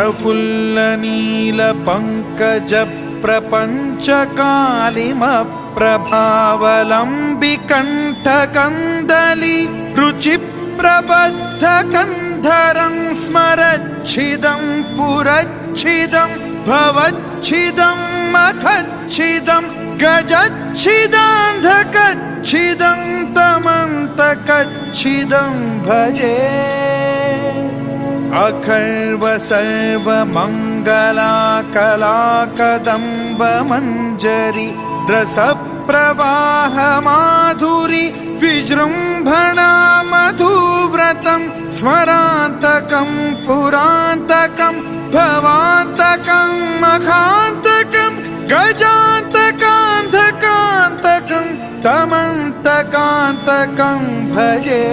प्रफुल्लनीलपङ्कजप्रपञ्चकालिमप्रभावलम्बिकण्ठकन्दली रुचिप्रबद्धकन्धरं स्मरच्छिदं पुरच्छिदं भवच्छिदं मखच्छिदं गजच्छिदान्धकच्छिदं तमन्तकच्छिदं भजे। अखर्व सर्वमङ्गलाकलाकदम्बमञ्जरी रसप्रवाहमाधुरी विजृम्भणा मधुव्रतं स्मरान्तकं पुरान्तकं भवान्तकं मखान्तकं गजान्तकान्धकान्तकं तमन्तकान्तकं भजे।